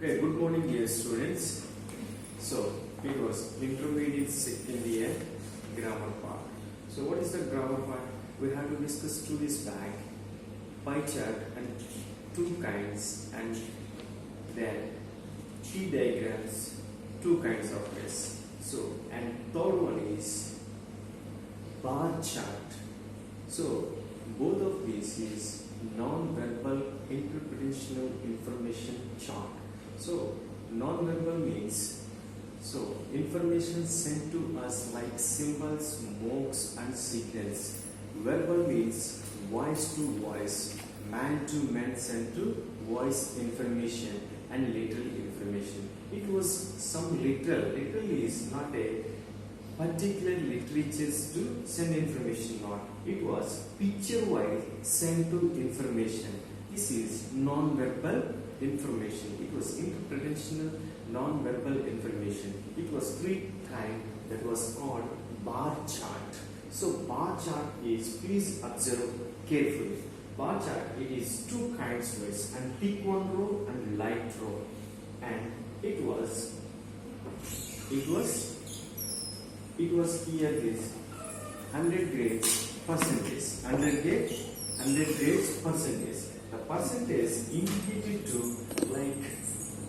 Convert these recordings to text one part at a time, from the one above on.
Okay, good morning dear students. So, it was intermediate second year grammar part. So, what is the grammar part? We have to discuss two days back, pie chart and two kinds, and then T diagrams, two kinds of this. So, and third one is bar chart. So, both of these is non-verbal interpretational information chart. So, non-verbal means information sent to us like symbols, marks and signals. Verbal means voice to voice, man to man sent to voice information and literal information. It was some literal. Literal is not a particular literatures to send information, not. It was picture wise sent to information. This is non-verbal information. It was interpretational non-verbal information. It was three kinds that was called bar chart. So bar chart is, please observe carefully. Bar chart, it is two kinds wise, and thick one row and light row. And it was here this 100 grades percentage, 100 grades percentage. The percentage indicated to like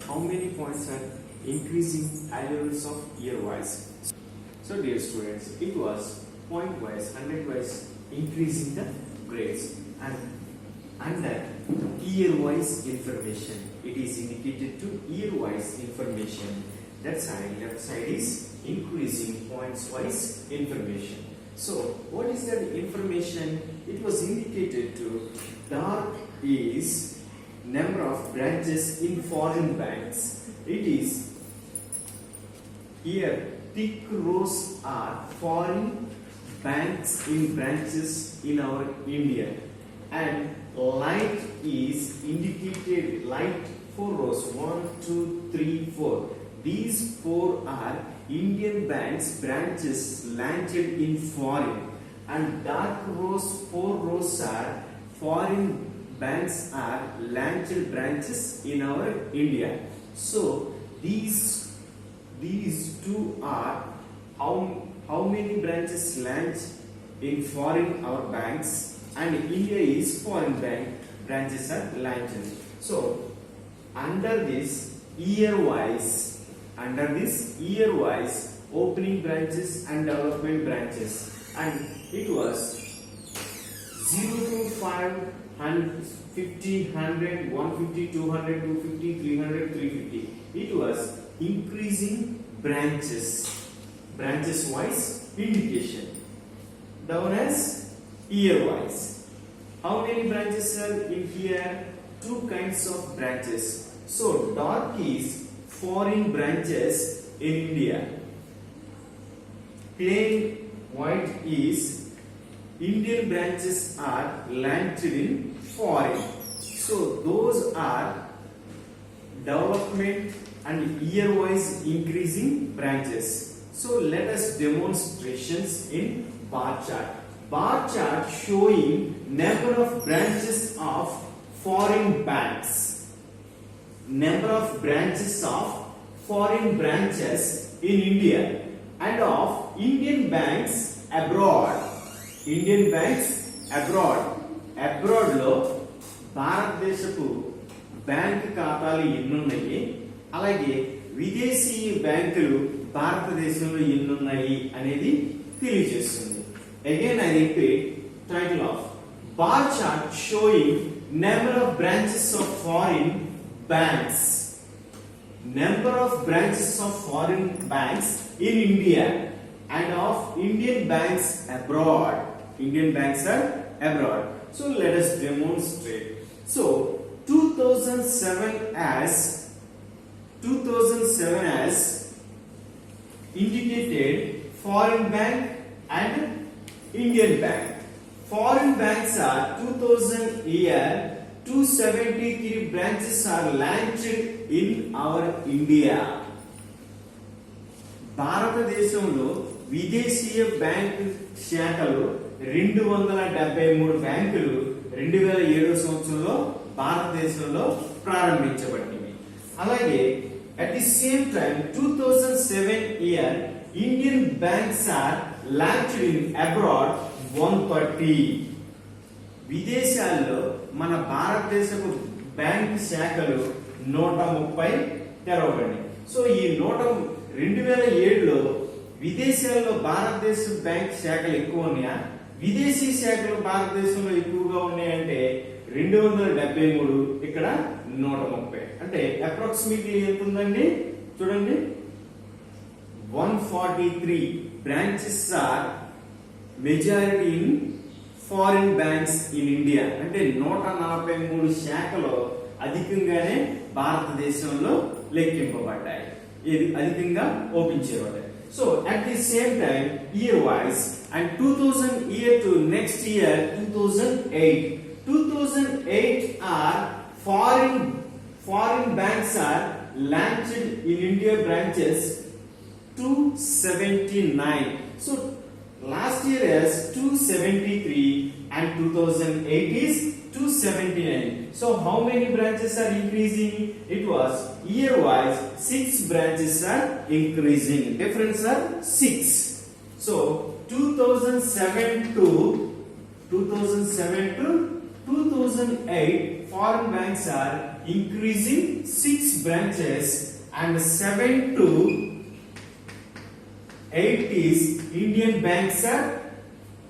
how many points are increasing levels of year wise. So dear students, it was point wise, 100 wise increasing the grades, and under year wise information, it is indicated to year wise information. That side, left side is increasing points wise information. So what is that information? It was indicated to dark is number of branches in foreign banks. It is here thick rows are foreign banks in branches in our India, and light is indicated light 4 rows, 1, 2, 3, 4. These 4 are Indian banks branches landed in foreign, and dark rows 4 rows are foreign banks are landed branches in our India. So these two are how many branches land in foreign our banks, and India is foreign bank branches are landed. So under this year wise opening branches and development branches, and it was 0 to 5 and 50, 100, 150, 200, 250, 300, 350. It was increasing branches wise indication. Down as year wise. How many branches are in here? Two kinds of branches. So dark is foreign branches in India. Plain white is Indian branches are landed in foreign. So those are development and year wise increasing branches. So let us demonstrations in bar chart. Bar chart showing number of branches of foreign banks. Number of branches of foreign branches in India and of Indian banks abroad. Indian banks abroad. Abroad లో భారతదేశపు bank ఖాతాలు ఎన్నున్నాయి, అలాగే విదేశీ బ్యాంకులు భారతదేశంలో ఎన్నున్నాయి అనేది తెలియజేస్తుంది. Again I repeat, title of bar chart showing number of branches of foreign banks. Number of branches of foreign banks in India and of Indian banks abroad. Indian banks are abroad. So let us demonstrate. So 2007 as indicated foreign bank and Indian bank. Foreign banks are 2000 year 273 branches are landed in our India. భారతదేశంలో విదేశీయ bank శాఖలు 273 బ్యాంకులు 2007 సంవత్సరంలో భారతదేశంలో ప్రారంభించబడింది. అలాగే at the same time 2007 year Indian banks are launched in abroad 130. విదేశాల్లో మన భారతదేశపు బ్యాంక్ శాఖలు 130 తెరవబడి. సో ఈ 2007లో విదేశాల్లో భారతదేశ బ్యాంక్ శాఖలు ఎక్కువ ఉన్నాయా, విదేశీ శాఖలు భారతదేశంలో ఎక్కువగా ఉన్నాయంటే 273, ఇక్కడ 130. అంటే అప్రాక్సిమేట్లీ ఎంత ఉందండి చూడండి, 143 branches are majority in foreign banks in India. అంటే 143 శాఖలు అధికంగానే భారతదేశంలో లెక్కింపబడ్డాయి, ఇది అధికంగా ఓపెన్ చేయబడ్డాయి. So at the same time year wise and 2000 year to next year 2008 are foreign banks are launched in India branches 279. So last year is 273 and 2008 is 279. So how many branches are increasing? It was year wise 6 branches are increasing. Difference are 6. So 2007 to 2008 foreign banks are increasing 6 branches and 7 to 8 is Indian banks are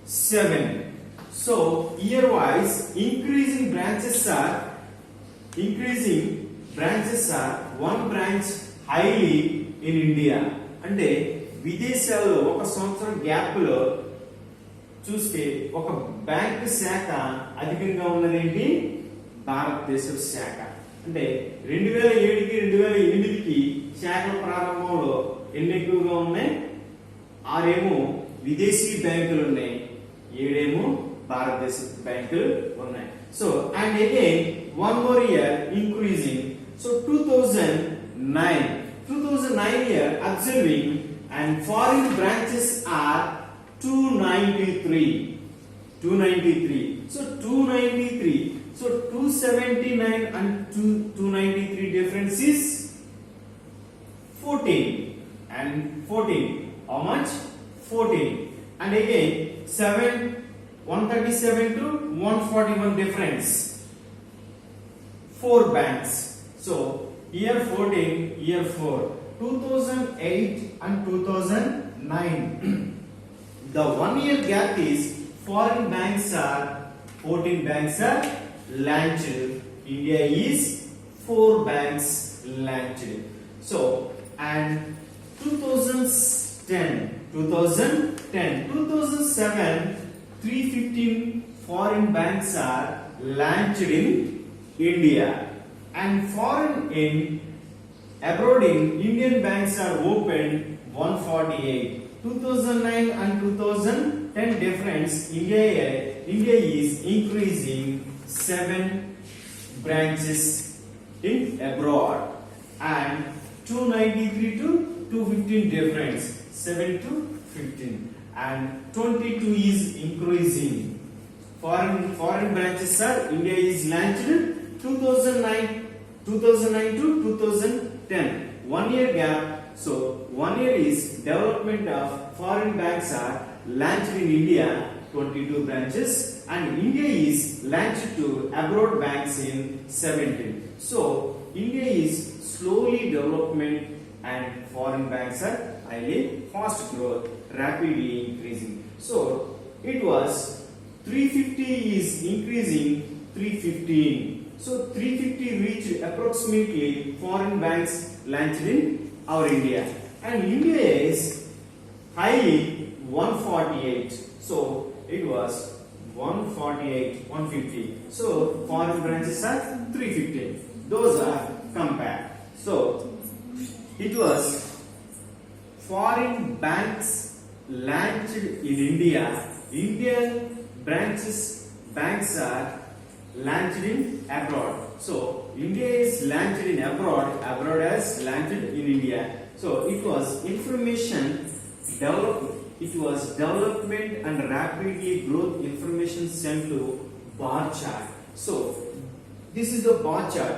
7. So year wise increasing branches are one branch highly in India. అంటే విదేశాల్లో ఒక సంవత్సరం gap లో చూస్తే ఒక bank శాఖ అధికంగా ఉన్నదేంటి, భారతదేశ శాఖ. అంటే 2007కి 2008కి శాఖల ప్రారంభంలో ఎన్ని ఎక్కువగా ఉన్నాయి, 6 ఏమో విదేశీ బ్యాంకులు ఉన్నాయి, 7 ఏమో భారతదేశ బ్యాంకులు ఉన్నాయి. So and again one more year increasing. So 2009 year observing and foreign branches are 293. So 293. So 279 and 293 difference is 14 and 14. How much? 14. And again 137 to 141 difference. 4 banks. So year 14, year 4, 2008 and 2009. The 1 year gap is foreign banks are 14 banks are launched. India is 4 banks launched. So and 2007 315 foreign banks are launched in India and foreign in abroad in Indian banks are opened 148. 2009 and 2010 difference, India is increasing 7 branches in abroad and 293 to 215 difference, 7 to 15 and 22 is increasing. Foreign branches are India is launched 2009 to 2010, 1 year gap. So 1 year is development of foreign banks are launched in India 22 branches and India is launched to abroad banks in 17. So India is slowly development and foreign banks are highly fast growth, rapidly increasing. So it was 350 is increasing 315. So 350 reached approximately foreign banks launched in our India and India is highly 148. So it was 148, 150. So foreign branches are 350. Those are compared. So it was foreign banks launched in India. Indian banks are launched in abroad. So India is launched in abroad. Abroad has launched in India. So it was development and rapidly growth information sent to bar chart. So this is the bar chart.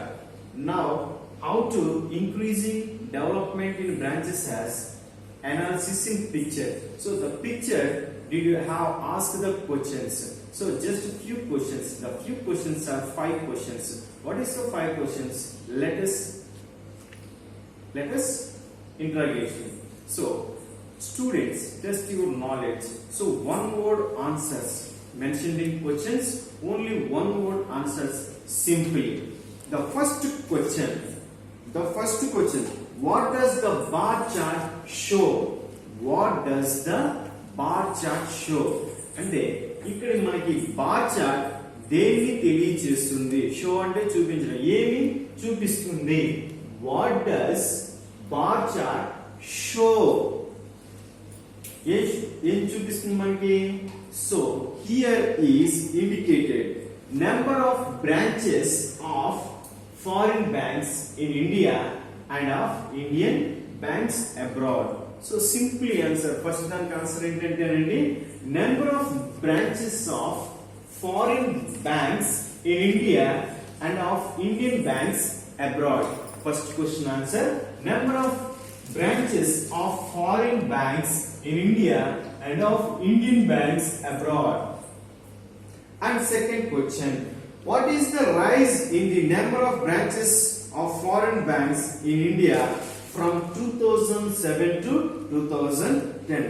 Now how to increasing development in branches as analysis in picture. So the picture, did you have asked the questions? So just a few questions. The few questions are 5 questions. What is the 5 questions? Let us interrogation. So students, test your knowledge. So one word answers mentioned in questions, only one word answers simply. The first question, what does the bar chart show? What does the bar chart show? అంటే ఇక్కడ మనకి bar chart దేన్ని తెలియజేస్తుంది? Show అంటే చూపించడం, ఏమి చూపిస్తుంది? What does bar chart show? ఏం చూపిస్తుంది మనకి? So here is indicated number of branches of foreign banks in India and of Indian banks abroad. So simply answer, first దానికి ఆన్సర్ ఏంటంటే number of branches of foreign banks in India and of Indian banks abroad. First question answer, number of branches of foreign banks in India and of Indian banks abroad. And second question, what is the rise in the number of branches of foreign banks in India from 2007 to 2010?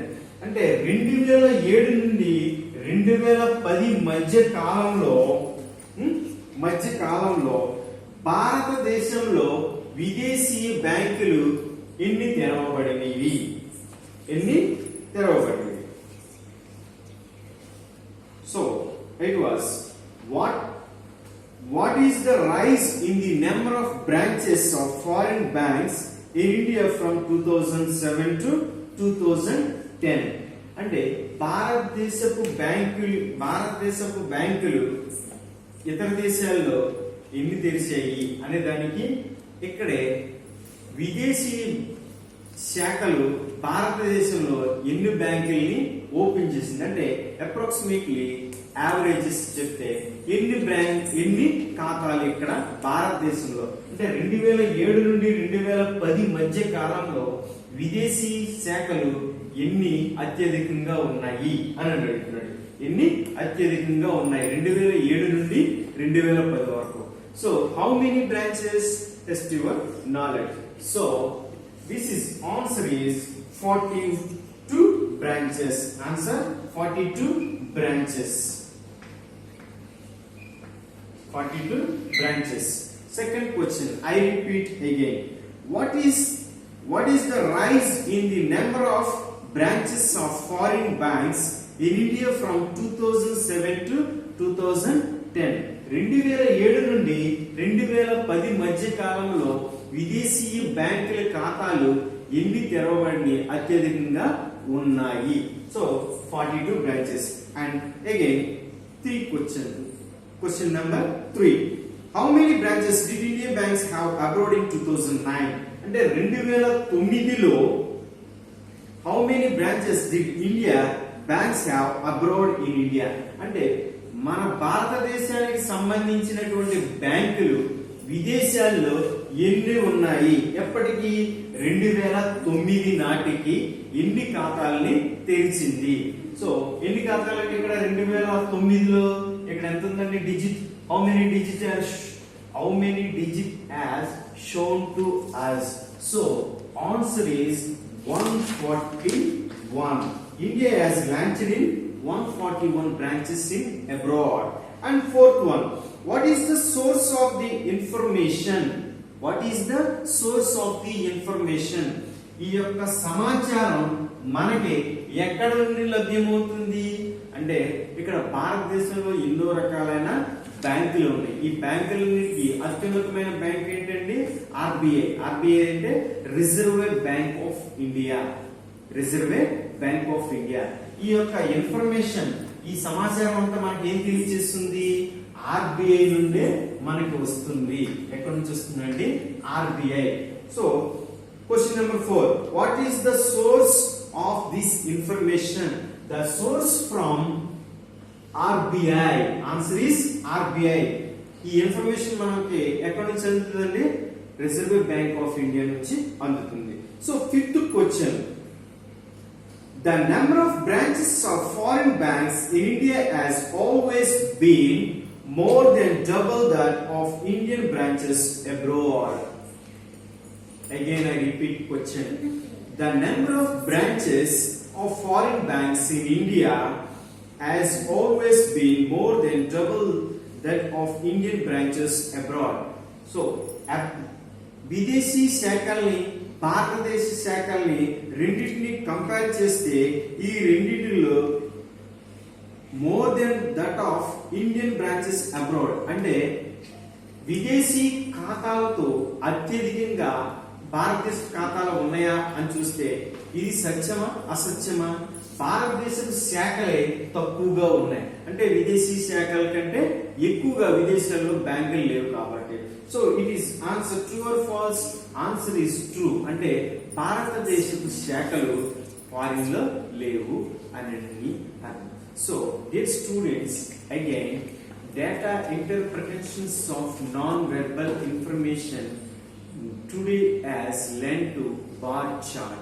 అంటే 2007 నుండి 2010 మధ్య కాలంలో భారతదేశంలో విదేశీ బ్యాంకులు ఎన్ని తెరవబడినవి? So it was what is the rise in the number of branches of foreign banks in India from 2007 to 2010? అంటే భారతదేశపు బ్యాంకులు ఇతర దేశాల్లో ఎన్ని తెరిచాయి అనే దానికి ఇక్కడే విదేశీ శాఖలు భారతదేశంలో ఎన్ని బ్యాంకుల్ని ఓపెన్ చేసింది అంటే అప్రాక్సిమేట్లీ యావరేజెస్ చెప్తే ఎన్ని ఖాతాలు ఇక్కడ భారతదేశంలో అంటే 2007 నుండి 2010 మధ్య కాలంలో విదేశీ శాఖలు ఎన్ని అత్యధికంగా ఉన్నాయి అని అడుగుతున్నాడు. ఎన్ని అత్యధికంగా ఉన్నాయి 2007 నుండి 2010 వరకు. So how many branches? Test your knowledge. So this is answer is 42 branches. Answer 42 branches. 42 branches. Second question, I repeat again. What is the rise in the number of branches of foreign banks in India from 2007 to 2010? 2007 నుండి 2010 మధ్య కాలంలో విదేశీ బ్యాంకుల ఖాతాలు ఎన్ని తెరవబడి అత్యధికంగా ఉన్నాయి? So 42 branches. And again 3 questions. Question number 3. How many branches did Indian banks have abroad in 2009? అంటే 2009లో how many branches did India banks have abroad in India? అంటే మన భారతదేశానికి సంబంధించినటువంటి బ్యాంకులు విదేశాల్లో ఎన్ని ఉన్నాయి? ఎప్పటికి? 2009 నాటికి ఎన్ని ఖాతాలని తెరిచింది? సో ఎన్ని ఖాతాలు అంటే ఇక్కడ 2009లో ఇక్కడ ఎంత ఉందండి digit? how many digit as shown to us? So answer is 141. India has launched in 141 branches in abroad. And fourth one, what is the source of the information? What is the source of the information? ఈ యొక్క సమాచారం మనకి ఎక్కడ నుండి లభ్యమవుతుంది అంటే ఇక్కడ భారతదేశంలో ఎన్నో రకాలైన బ్యాంకులు ఉన్నాయి. ఈ బ్యాంకులన్నిటికీ అత్యున్నతమైన బ్యాంక్ ఏంటండి? ఆర్బీఐ. ఆర్బీఐ అంటే రిజర్వ్ బ్యాంక్ ఆఫ్ ఇండియా. ఈ యొక్క ఇన్ఫర్మేషన్, ఈ సమాచారం అంతా మనకి ఏం తెలియజేస్తుంది? ఆర్బీఐ నుండే మనకి వస్తుంది. ఎక్కడి నుంచి వస్తుందండి? RBI. So question number 4, what is the source of this information? The source from RBI. Answer is RBI. ఈ ఇన్ఫర్మేషన్ మనకి ఎక్కడి నుంచి అందుతుందండి? రిజర్వ్ బ్యాంక్ ఆఫ్ ఇండియా నుంచి అందుతుంది. So fifth question, the number of branches of foreign banks in India has always been more than double that of Indian branches abroad. Again I repeat question, the number of branches of foreign banks in India has always been more than double that of Indian branches abroad. So విదేశీ శాఖల్ని భారతదేశ శాఖల్ని రెండింటిని compare చేస్తే ఈ రెండింటిలో more than that of Indian branches abroad, అంటే విదేశీ ఖాతాలతో అత్యధికంగా భారతదేశ ఖాతాలు ఉన్నాయా అని చూస్తే ఇది సత్యమా అసత్యమా? భారతదేశం శాఖలే తక్కువగా ఉన్నాయి, అంటే విదేశీ శాఖల కంటే ఎక్కువగా విదేశాల్లో బ్యాంకులు లేవు కాబట్టి. So it is answer true or false? Answer is true, అంటే భారతదేశపు శాఖలు ఫారిన్ లో లేవు అని అర్థం. So dear students, again data interpretations of non-verbal information today as lent to bar chart.